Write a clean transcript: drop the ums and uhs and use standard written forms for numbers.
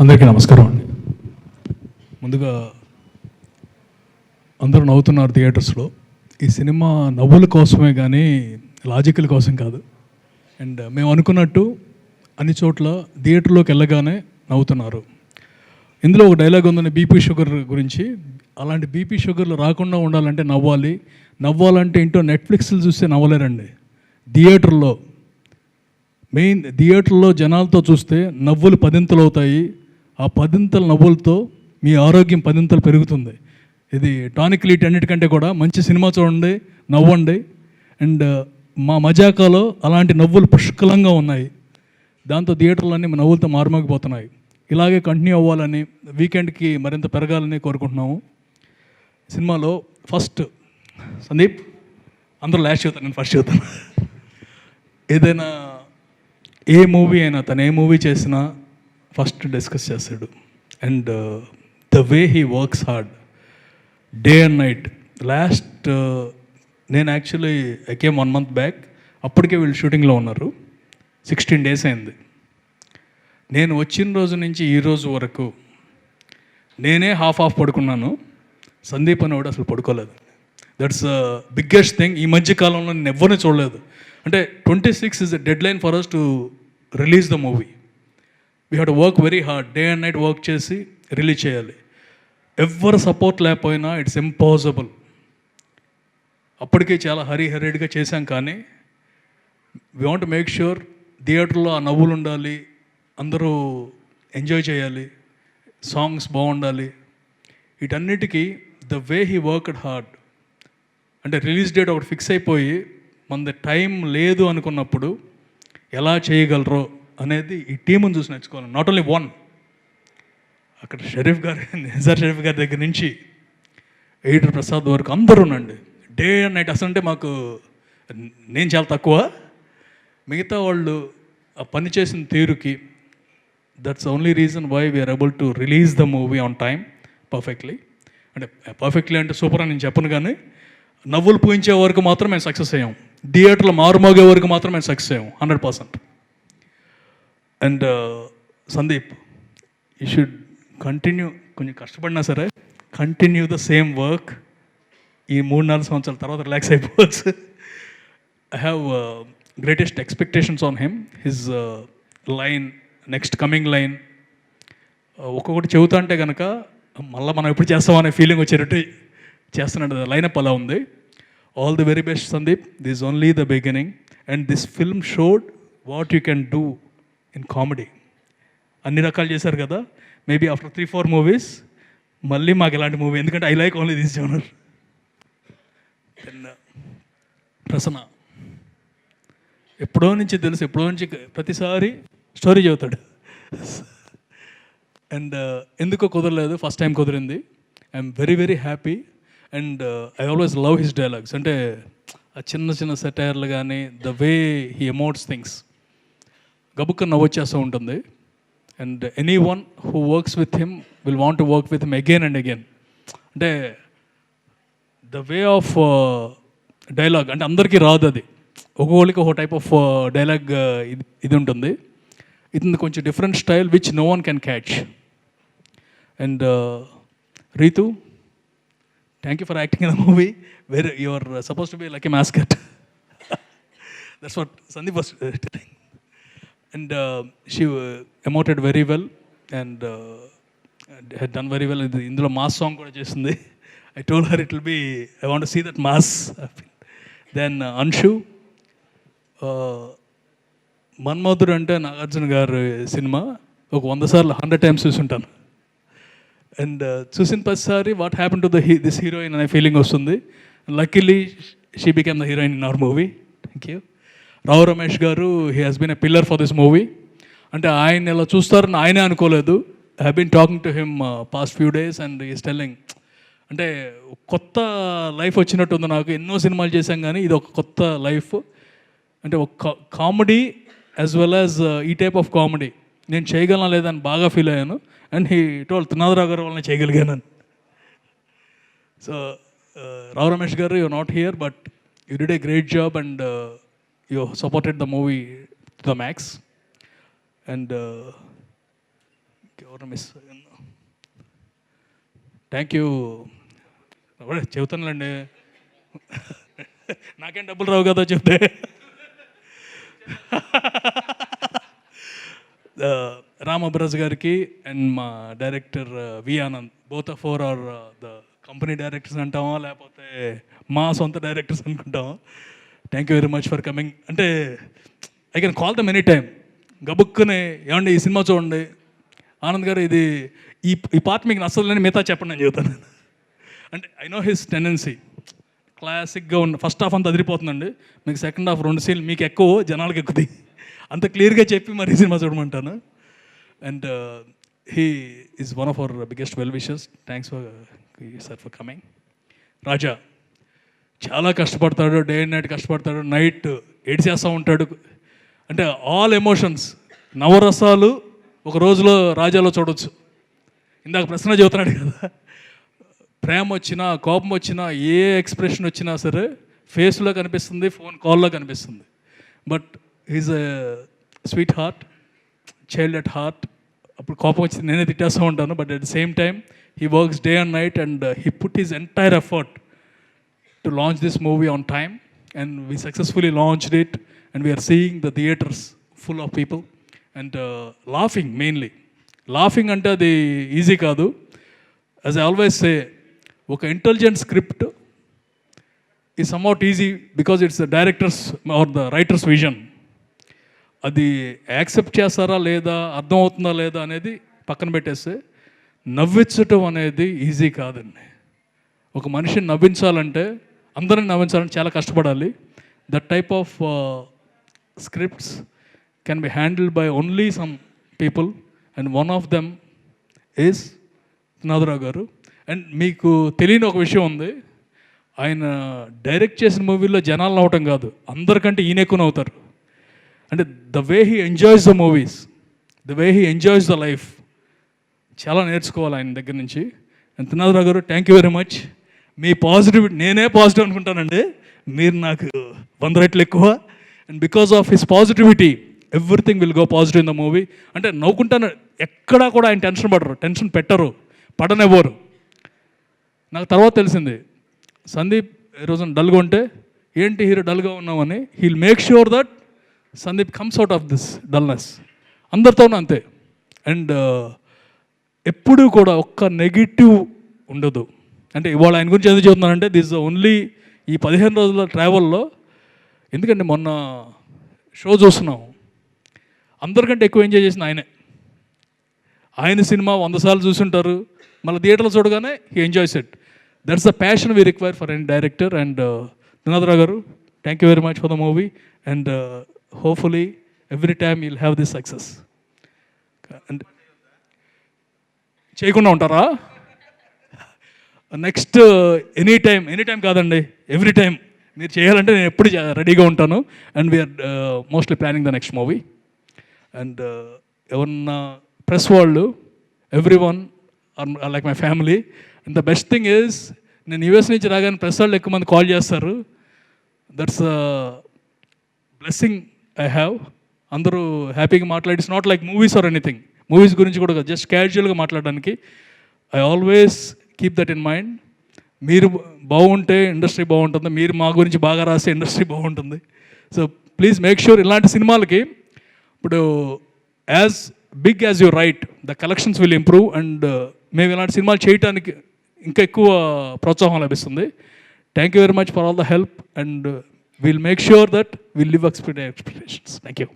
అందరికీ నమస్కారం అండి. ముందుగా అందరూ నవ్వుతున్నారు థియేటర్స్లో. ఈ సినిమా నవ్వుల కోసమే కానీ లాజికల్ కోసం కాదు. అండ్ మేము అనుకున్నట్టు అన్ని చోట్ల థియేటర్లోకి వెళ్ళగానే నవ్వుతున్నారు. ఇందులో ఒక డైలాగ్ ఉందని బీపీ షుగర్ గురించి. అలాంటి బీపీ షుగర్లు రాకుండా ఉండాలంటే నవ్వాలి. నవ్వాలంటే ఇంట్లో నెట్ఫ్లిక్స్లు చూస్తే నవ్వలేరండి. థియేటర్లో జనాలతో చూస్తే నవ్వులు పదింతలు అవుతాయి. ఆ పదింతల నవ్వులతో మీ ఆరోగ్యం పదింతలు పెరుగుతుంది. ఇది టానిక్లీ అన్నిటికంటే కూడా మంచి సినిమా చూడండి, నవ్వండి. అండ్ మా మజాకాలో అలాంటి నవ్వులు పుష్కలంగా ఉన్నాయి. దాంతో థియేటర్లన్నీ నవ్వులతో మారుమోగిపోతున్నాయి. ఇలాగే కంటిన్యూ అవ్వాలని, వీకెండ్కి మరింత పెరగాలని కోరుకుంటున్నాము. సినిమాలో ఫస్ట్ సందీప్ అందరూ లాస్ట్ చూస్తాను, నేను ఫస్ట్ చూస్తాను. ఏదైనా ఏ మూవీ అయినా తను ఏ మూవీ చేసినా ఫస్ట్ డిస్కస్ చేస్తాడు. And the way he works hard day and night. నేను actually I came 1 month back. అప్పటికే వీళ్ళు షూటింగ్లో ఉన్నారు. 16 days అయింది. నేను వచ్చిన రోజు నుంచి ఈ రోజు వరకు నేనే హాఫ్ పడుకున్నాను. సందీప్ అని కూడా అసలు పడుకోలేదు. That's biggest thing. ఈ మధ్య కాలంలో నేను ఎవరిని చూడలేదు. అంటే 26 is a deadline for us to release the movie. We have to work very hard. Day and night work చేసి రిలీజ్ చేయాలి. ఎవరు సపోర్ట్ లేకపోయినా ఇట్స్ ఇంపాసిబుల్. అప్పటికే చాలా హరీడ్గా చేశాం, కానీ వీ వాంట్ మేక్ ష్యూర్ థియేటర్లో ఆ నవ్వులు ఉండాలి, అందరూ ఎంజాయ్ చేయాలి, సాంగ్స్ బాగుండాలి. వీటన్నిటికీ the way he worked hard. అంటే రిలీజ్ డేట్ ఒకటి ఫిక్స్ అయిపోయి మన టైం లేదు అనుకున్నప్పుడు ఎలా చేయగలరో అనేది ఈ టీముని చూసి నేర్చుకోవాలి. Not only one. అక్కడ నిజార్ షరీఫ్ గారి దగ్గర నుంచి ఎడిటర్ ప్రసాద్ వరకు అందరూ ఉండండి. Day and night. అసలు అంటే మాకు నేను చాలా తక్కువ, మిగతా వాళ్ళు ఆ పని చేసిన తీరుకి that's only reason why we are able to release the movie on time perfectly. అంటే పర్ఫెక్ట్లీ అంటే సూపర్ అని నేను చెప్పను, కానీ నవ్వులు పూయించే వరకు మాత్రం మేము సక్సెస్ అయ్యాం. థియేటర్లో మారుమోగే వరకు మాత్రం మేము సక్సెస్ అయ్యాం 100%. And Sandeep, you should continue. కొంచెం కష్టపడినా సరే కంటిన్యూ ద సేమ్ వర్క్. ఈ 3-4 సంవత్సరాల తర్వాత రిలాక్స్ అయిపోవచ్చు. I have greatest expectations on him. His line, next coming line ఒక్కొక్కటి చెబుతా అంటే కనుక మళ్ళీ మనం ఎప్పుడు చేస్తామనే ఫీలింగ్ వచ్చేటట్టు చేస్తున్నాడు. లైనప్ అలా ఉంది. All the very best Sandeep. This only the beginning. And this film showed what you can do in comedy. అన్ని రకాలు చేశారు కదా. మేబీ ఆఫ్టర్ 3-4 movies మళ్ళీ మాకు ఇలాంటి మూవీ, ఎందుకంటే I like only this genre. Then Prasanna ఎప్పుడో నుంచి తెలుసు, ఎప్పుడో నుంచి ప్రతిసారి స్టోరీ చెబుతాడు. అండ్ ఎందుకో కుదరలేదు, ఫస్ట్ టైం కుదిరింది. I'm very very happy. And I always love his dialogues. అంటే ఆ చిన్న చిన్న సెటైర్లు కానీ, the way he emotes things గబుక్క నవ్వొచ్చేస్తూ ఉంటుంది. And anyone who works with him will want to work with him again and again. అంటే ద వే ఆఫ్ డైలాగ్ అంటే అందరికీ రాదు అది. ఒక్కొక్కరికి ఒక టైప్ ఆఫ్ డైలాగ్ ఇది ఉంటుంది. ఇది కొంచెం different style which no one can catch. And Ritu, thank you for acting in the movie. Very you are suppose to be like a mascot. That's what Sandeep was telling. And she emoted very well and had done very well. ఇందులో mass song కూడా చేసింది. I told her it will be, I want to see that mass. Then Anshu, మన్మధుడు అంటే నాగార్జున గారి cinema ఒక 100 సార్లు 100 times చూసుంటాను. And చూసిన ప్రతిసారి what happen to this heroine అనే ఫీలింగ్ వస్తుంది. Luckily she became the heroine in our movie. Thank you. Rao Ramesh garu, he has been a pillar for this movie. అంటే ఆయన ఇలా చూస్తారని ఆయనే అనుకోలేదు. I have been talking to him past few days and is telling అంటే కొత్త life వచ్చినట్టు ఉంది నాకు. ఎన్నో సినిమాలు చేశాం కానీ ఇది ఒక కొత్త లైఫ్. అంటే ఒక కామెడీ యాజ్ వెల్ యాజ్ ఈ టైప్ ఆఫ్ కామెడీ నేను చేయగలనా లేదని బాగా ఫీల్ అయ్యాను. అండ్ హీ టోల్డ్ త్రినాథరావు గారు వల్ల చేయగలిగాను. So Rao Ramesh garu, you are not here but you did a great job and you supported the movie to the max. And ఎవరు మిస్ థ్యాంక్ యూ చెబుతానులేండి. నాకేం డబ్బులు రావు కదా చెప్తే. రామబ్రజ్ గారికి అండ్ మా director V Anand, both of for are the company directors అంటామా లేకపోతే మా సొంత డైరెక్టర్స్ అనుకుంటామా. Thank you very much for coming. అంటే I can call them any time. గబుక్కునే ఏమండి ఈ సినిమా చూడండి, ఆనంద్ గారు ఇది ఈ పార్ట్ మీకు నచ్చదని మిగతా చెప్పండి అని చెబుతాను. అంటే ఐ నో హిస్ టెండెన్సీ. క్లాసిక్గా ఉన్న ఫస్ట్ హాఫ్ అంతా అదిరిపోతుందండి, మీకు సెకండ్ హాఫ్ 2 సీన్లు మీకు ఎక్కువ, జనాలకు ఎక్కువ, అంత క్లియర్గా చెప్పి మరి సినిమా చూడమంటాను. And he is one of our biggest well wishes. Thanks for sir for coming. Raja చాలా కష్టపడతాడు, డే అండ్ నైట్ కష్టపడతాడు, నైట్ ఏడ్చేస్తూ ఉంటాడు. అంటే ఆల్ ఎమోషన్స్, నవరసాలు ఒక రోజులో రాజాలో చూడవచ్చు. ఇందాక ప్రశ్న చెబుతున్నాడు కదా, ప్రేమ వచ్చినా కోపం వచ్చినా ఏ ఎక్స్ప్రెషన్ వచ్చినా సరే ఫేస్లో కనిపిస్తుంది, ఫోన్ కాల్లో కనిపిస్తుంది. But is a sweet heart, child at heart. అప్పుడు కోపం వచ్చి నేనే తిట్టేస్తూ ఉంటాను, but at the same time he works day and night and he put his entire effort to launch this movie on time, and we successfully launched it, and we are seeing the theaters full of people and laughing mainly. Laughing ante adi easy kaadu. As I always say, oka intelligent script is somewhat easy because it's the director's or the writer's vision. అది accept చేస్తారా లేదా, అర్థం అవుతుందా లేదా అనేది పక్కన పెట్టేస్తే, నవ్వించటం అనేది ఈజీ కాదండి. ఒక మనిషిని నవ్వించాలంటే, అందరిని నవ్వించాలంటే చాలా కష్టపడాలి. That type of scripts can be handled by only some people, and one of them is Natharao garu. And మీకు తెలియని ఒక విషయం ఉంది, ఆయన డైరెక్ట్ చేసిన మూవీలో జనాలు నవ్వటం కాదు, అందరికంటే ఈయన ఎక్కువ నవ్వుతారు. అంటే the way he enjoys the movies, the way he enjoys the life, చాలా నేర్చుకోవాలి ఆయన దగ్గర నుంచి. And Trinatharao garu, thank you very much. Me positivity, నేనే పాజిటివ్ అనుకుంటానండి, మీరు నాకు 100 రెట్లు ఎక్కువ. And because of his positivity everything will go positive in the movie. అంటే నవ్వుకుంటాను, ఎక్కడా కూడా ఆయన టెన్షన్ పడరు, టెన్షన్ పెట్టరు, పడనివ్వరు. నాకు తర్వాత తెలిసింది, సందీప్ ఈరోజు డల్గా ఉంటే ఏంటి హీరో డల్గా ఉన్నామని, heal make sure that Sandeep comes out of this dullness. అందరితోనూ అంతే. అండ్ ఎప్పుడూ కూడా ఒక్క నెగిటివ్ ఉండదు. అంటే ఇవాళ ఆయన గురించి ఎందుకు చెబుతున్నానంటే, దిస్ ఓన్లీ ఈ 15 రోజుల ట్రావెల్లో. ఎందుకంటే మొన్న షో చూస్తున్నాం, అందరికంటే ఎక్కువ ఎంజాయ్ చేసిన ఆయనే. ఆయన సినిమా 100 సార్లు చూసుంటారు, మళ్ళీ థియేటర్లో చూడగానే he enjoys it. That's the passion we require for an director. And Trinatharao garu, thank you very much for the movie. And hopefully every time you'll have this success. And చేయకుండా ఉంటారా? నెక్స్ట్ ఎనీ టైం కాదండి, every time మీరు చేయాలంటే నేను ఎప్పుడు రెడీగా ఉంటాను. And we're mostly planning the next movie. And ఎవరన్నా ప్రెస్ వాళ్ళు, everyone are like my family. And the best thing is, నేను యూఎస్ నుంచి రాగానే ప్రెస్ వాళ్ళు ఎక్కువ మంది కాల్ చేస్తారు. That's blessing I have. అందరూ హ్యాపీగా మాట్లాడి, it's not like movies or anything. Movies గురించి కూడా జస్ట్ క్యాజువల్గా మాట్లాడడానికి. I always keep that in mind. మీరు బాగుంటే ఇండస్ట్రీ బాగుంటుంది, మీరు మా గురించి బాగా రాసే ఇండస్ట్రీ బాగుంటుంది. సో ప్లీజ్ మేక్ ష్యూర్ ఇలాంటి సినిమాలకి, ఇప్పుడు as big as you right, the collections will improve. And మేము ఇలాంటి సినిమాలు చేయడానికి ఇంకా ఎక్కువ ప్రోత్సాహం లభిస్తుంది. Thank you very much for all the help. And will make sure that will live expectations. Thank you.